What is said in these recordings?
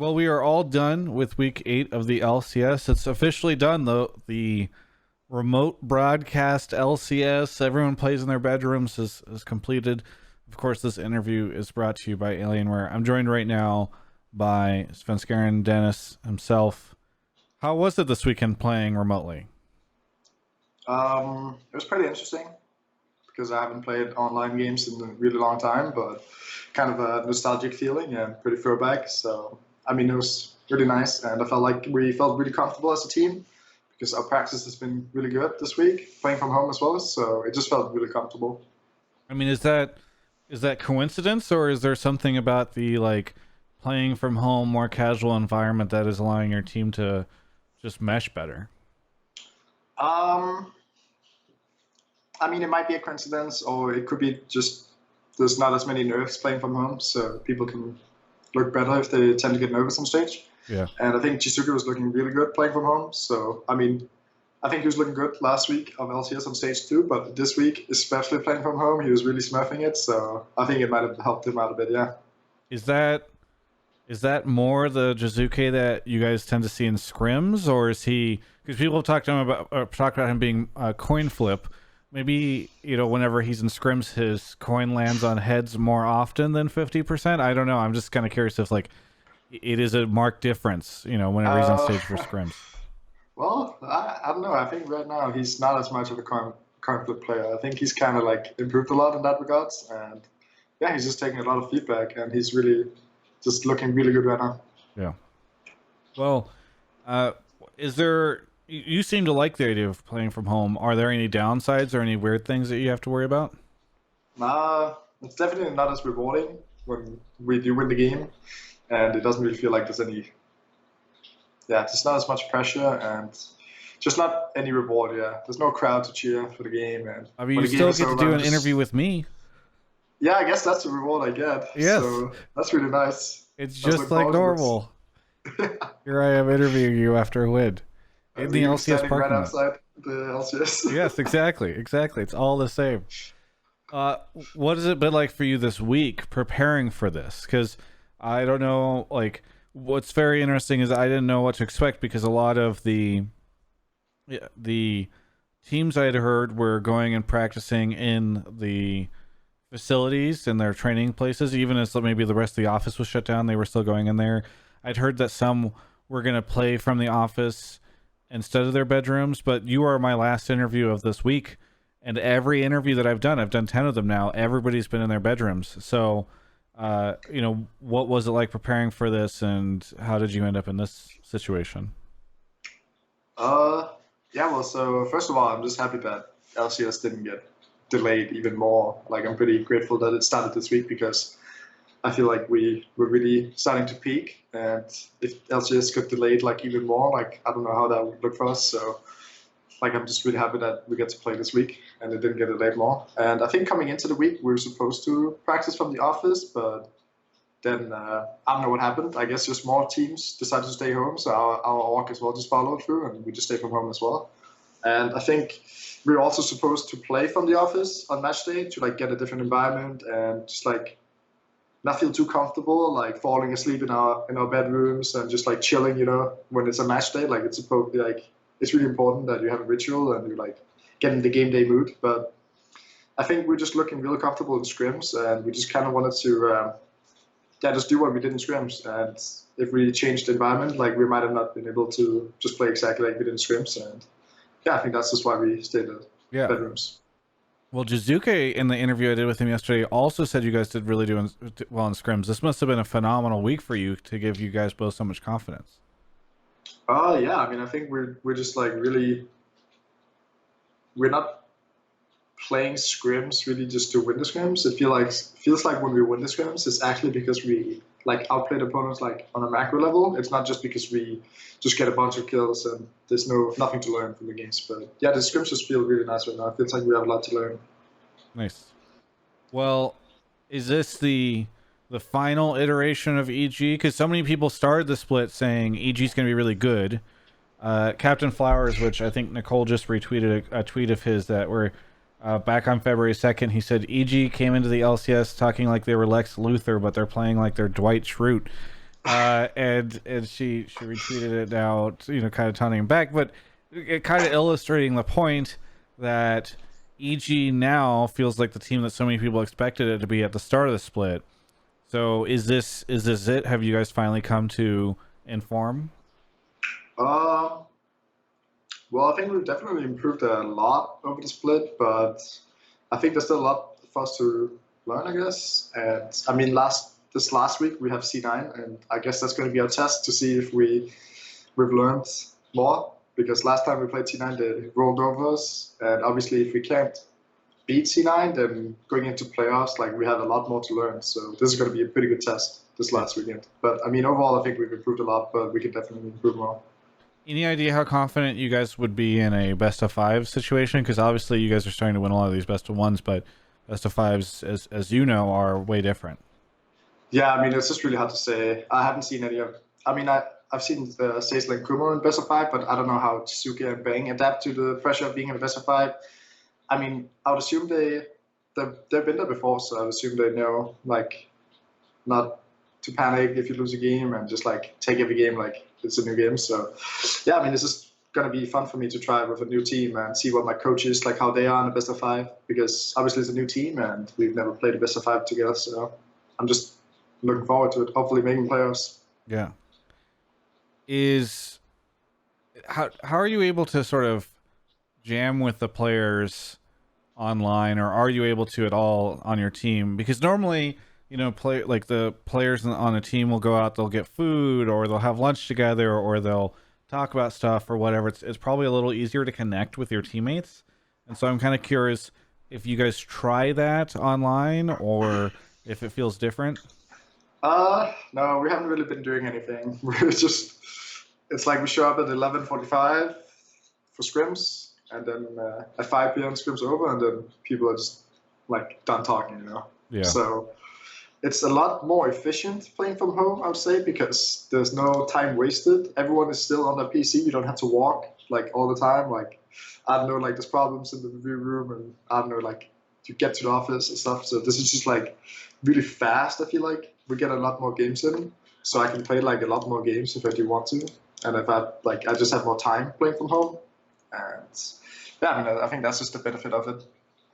Well, we are all done with week 8 of the LCS. It's officially done, though. The remote broadcast LCS, everyone plays in their bedrooms, is completed. Of course, this interview is brought to you by Alienware. I'm joined right now by Svenskeren, Dennis himself. How was it this weekend playing remotely? It was pretty interesting because I haven't played online games in a really long time, but kind of a nostalgic feeling and pretty throwback. So, I mean, it was really nice, and I felt like we felt really comfortable as a team because our practice has been really good this week, playing from home as well. So it just felt really comfortable. I mean, is that coincidence, or is there something about the playing from home, more casual environment that is allowing your team to just mesh better? Um, I mean, it might be a coincidence, or it could be just there's not as many nerves playing from home, so people can look better if they tend to get nervous on stage. Yeah. And I think Chizuka was looking really good playing from home. So, I mean, I think he was looking good last week of LCS on stage too, but this week, especially playing from home, he was really smurfing it. So I think it might have helped him out a bit, yeah. Is that more the Jizuke that you guys tend to see in scrims, or is he? Because people have talked about him being a coin flip. Maybe whenever he's in scrims, his coin lands on heads more often than 50%. I don't know. I'm just kind of curious if it is a marked difference. Whenever he's on stage for scrims. Well, I don't know. I think right now he's not as much of a coin flip player. I think he's kind of improved a lot in that regards. And yeah, he's just taking a lot of feedback, and he's really just looking really good right now. Yeah. Well, is there? You seem to like the idea of playing from home. Are there any downsides or any weird things that you have to worry about? It's definitely not as rewarding when we do win the game, and it doesn't really feel like there's any. Yeah, there's not as much pressure and just not any reward. Yeah, there's no crowd to cheer for the game, and I mean, when you the game still is get to over, do I'm an interview with me. Yeah, I guess that's the reward I get. Yes. So that's really nice. It's That's just what like Bowser normal. Here I am interviewing you after a win in the We were LCS standing right parking lot. outside the LCS. Yes, exactly. It's all the same. What has it been like for you this week preparing for this? Because I don't know, what's very interesting is I didn't know what to expect because a lot of the teams I had heard were going and practicing in the facilities and their training places, even as maybe the rest of the office was shut down, they were still going in there. I'd heard that some were going to play from the office instead of their bedrooms, but you are my last interview of this week, and every interview that I've done 10 of them now, everybody's been in their bedrooms. So what was it like preparing for this, and how did you end up in this situation? Yeah, well, so first of all, I'm just happy that LCS didn't get delayed even more. I'm pretty grateful that it started this week because I feel like we were really starting to peak. And if LCS got delayed even more, I don't know how that would look for us. So I'm just really happy that we get to play this week and it didn't get delayed more. And I think coming into the week, we were supposed to practice from the office, but then I don't know what happened. I guess just more teams decided to stay home, so our org as well just followed through, and we just stayed from home as well. And I think we were also supposed to play from the office on match day to get a different environment and just not feel too comfortable, falling asleep in our bedrooms and just chilling, when it's a match day. It's supposed it's really important that you have a ritual and you get in the game day mood. But I think we're just looking really comfortable in scrims, and we just kind of wanted to just do what we did in scrims. And if we changed the environment, we might have not been able to just play exactly like we did in scrims. And yeah, I think that's just why we stayed in Yeah. bedrooms. Well, Jizuke, in the interview I did with him yesterday, also said you guys did really well in scrims. This must have been a phenomenal week for you to give you guys both so much confidence. Yeah, I mean, I think we're just really, we're not playing scrims really just to win the scrims. It feels like when we win the scrims, it's actually because we outplayed opponents on a macro level. It's not just because we just get a bunch of kills and there's nothing to learn from the games. But yeah, the scrims just feel really nice right now. It feels like we have a lot to learn. Nice. Well, is this the final iteration of EG? Because so many people started the split saying EG is going to be really good. Captain Flowers, which I think Nicole just retweeted a tweet of his that were back on February 2nd, he said EG came into the LCS talking like they were Lex Luthor, but they're playing like they're Dwight Schrute. And she retweeted it now, kind of taunting him back, but it kind of illustrating the point that EG now feels like the team that so many people expected it to be at the start of the split. So is this it? Have you guys finally come to inform? Uh, well, I think we've definitely improved a lot over the split, but I think there's still a lot for us to learn, I guess. And I mean, this last week we have C9, and I guess that's going to be our test to see if we've learned more. Because last time we played C9, they rolled over us, and obviously if we can't beat C9, then going into playoffs, like we have a lot more to learn. So this is going to be a pretty good test this last weekend. But I mean, overall, I think we've improved a lot, but we can definitely improve more. Any idea how confident you guys would be in a best of five situation? Because obviously you guys are starting to win a lot of these best of ones, but best of fives, as you know, are way different. Yeah, I mean, it's just really hard to say. I haven't seen any of. I mean, I've seen the Sazela and Kumo in best of five, but I don't know how Tsuki and Bang adapt to the pressure of being in the best of five. I mean, I would assume they've been there before, so I would assume they know like not to panic if you lose a game and just like take every game like it's a new game. So yeah, I mean, this is gonna be fun for me to try with a new team and see what my coaches like how they are in the best of five, because obviously it's a new team and we've never played the best of five together. So I'm just looking forward to it. Hopefully making playoffs. Yeah. Is how are you able to sort of jam with the players online, or are you able to at all on your team? Because normally, play like the players on a team will go out, they'll get food, or they'll have lunch together, or they'll talk about stuff or whatever. It's probably a little easier to connect with your teammates. And so I'm kind of curious if you guys try that online or if it feels different. No, we haven't really been doing anything. We're just, it's like we show up at 11:45 for scrims, and then at 5 p.m. scrims over, and then people are just like done talking. Yeah. So it's a lot more efficient playing from home, I would say, because there's no time wasted. Everyone is still on their PC. You don't have to walk like all the time. Like, I don't know, like there's problems in the review room, and I don't know, like to get to the office and stuff. So this is just like really fast. I feel like we get a lot more games in, so I can play like a lot more games if I do want to, and if I just have more time playing from home, and yeah, I mean, I think that's just the benefit of it.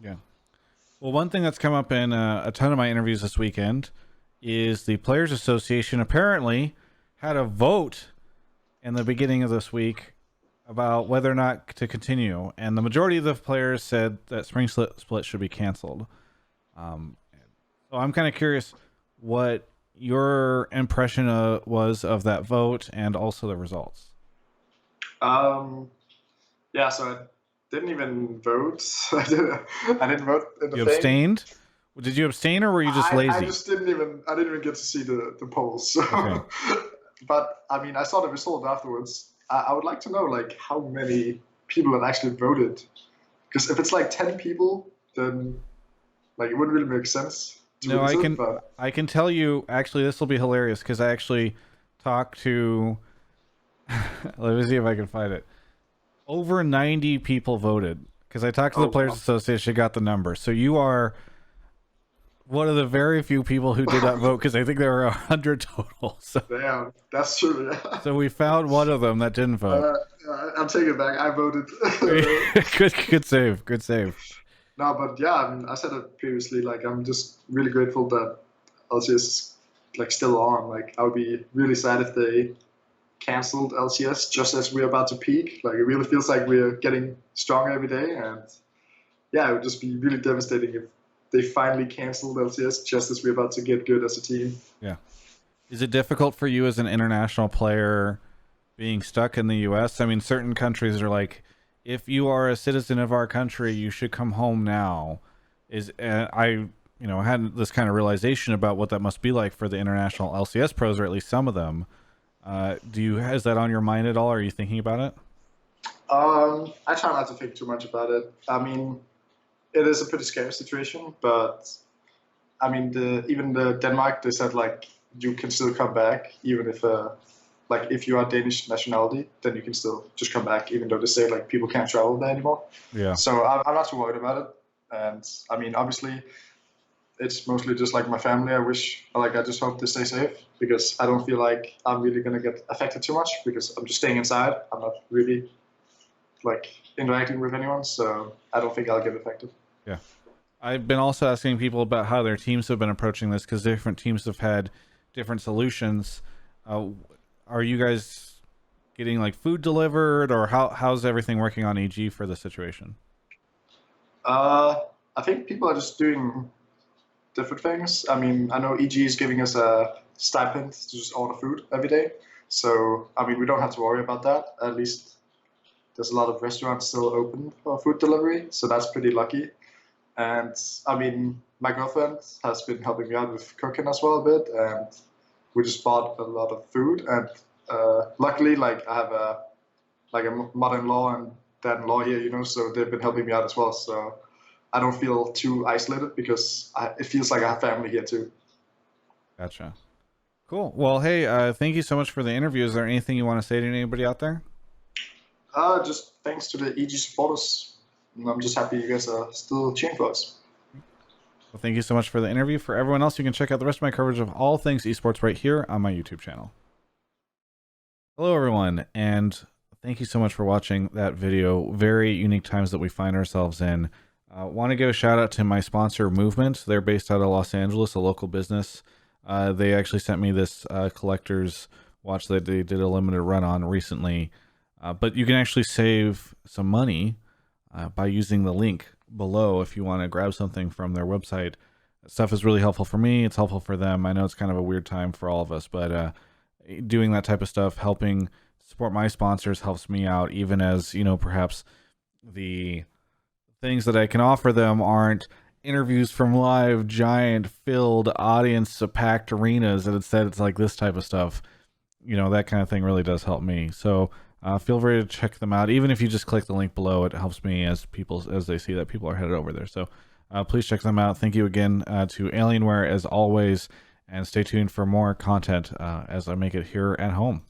Yeah. Well, one thing that's come up in a ton of my interviews this weekend is the Players Association apparently had a vote in the beginning of this week about whether or not to continue, and the majority of the players said that spring split should be canceled. So I'm kind of curious what your impression was of that vote and also the results. Yeah, so I didn't even vote. I didn't vote in the You thing. abstained? Did you abstain, or were you just lazy? I just didn't even. I didn't even get to see the polls. So. Okay. But I mean, I saw the result afterwards. I would like to know like how many people have actually voted, because if it's like 10 people, then like it wouldn't really make sense. No, I can tell you. Actually, this will be hilarious because I actually talked to. Let me see if I can find it. Over 90 people voted because I talked to the Players Association, got the number. So you are one of the very few people who did not vote, because I think there were 100 total. So damn, that's true. Yeah. So we found one of them that didn't vote. I'm taking it back. I voted. Good save. Good save. No, but yeah, I mean, I said it previously. Like, I'm just really grateful that LCS is like still on. Like, I would be really sad if they canceled LCS just as we're about to peak. Like, it really feels like we're getting stronger every day, and yeah, it would just be really devastating if they finally canceled LCS just as we're about to get good as a team. Yeah. Is it difficult for you as an international player being stuck in the U.S.? I mean, certain countries are like, if you are a citizen of our country, you should come home now. I had this kind of realization about what that must be like for the international LCS pros, or at least some of them. Is that on your mind at all? Are you thinking about it? I try not to think too much about it. I mean, it is a pretty scary situation, but I mean, even the Denmark, they said like you can still come back even if like if you are Danish nationality, then you can still just come back, even though they say like people can't travel there anymore. Yeah. So I'm not too worried about it. And I mean, obviously, it's mostly just like my family. I just hope they stay safe because I don't feel like I'm really gonna get affected too much because I'm just staying inside. I'm not really like interacting with anyone, so I don't think I'll get affected. Yeah. I've been also asking people about how their teams have been approaching this because different teams have had different solutions. Uh, are you guys getting like food delivered, or how's everything working on EG for the situation? Uh, I think people are just doing different things. I mean, I know EG is giving us a stipend to just order food every day. So, I mean, we don't have to worry about that. At least there's a lot of restaurants still open for food delivery. So that's pretty lucky. And I mean, my girlfriend has been helping me out with cooking as well a bit. And we just bought a lot of food. And luckily, like I have a mother-in-law and dad-in-law here, so they've been helping me out as well. So I don't feel too isolated because it feels like I have family here too. Gotcha. Cool. Well, hey, thank you so much for the interview. Is there anything you want to say to anybody out there? Just thanks to the EG supporters. I'm just happy you guys are still cheering for us. Well, thank you so much for the interview. For everyone else, you can check out the rest of my coverage of all things esports right here on my YouTube channel. Hello, everyone, and thank you so much for watching that video. Very unique times that we find ourselves in. Want to give a shout out to my sponsor, Movement. They're based out of Los Angeles, a local business. They actually sent me this collector's watch that they did a limited run on recently. But you can actually save some money by using the link below if you want to grab something from their website. Stuff is really helpful for me. It's helpful for them. I know it's kind of a weird time for all of us, but doing that type of stuff, helping support my sponsors helps me out, even as, perhaps the things that I can offer them aren't interviews from live, giant, filled audience, packed arenas, and instead it's like this type of stuff. That kind of thing really does help me. So feel free to check them out. Even if you just click the link below, it helps me as they see that people are headed over there. So please check them out. Thank you again to Alienware as always, and stay tuned for more content as I make it here at home.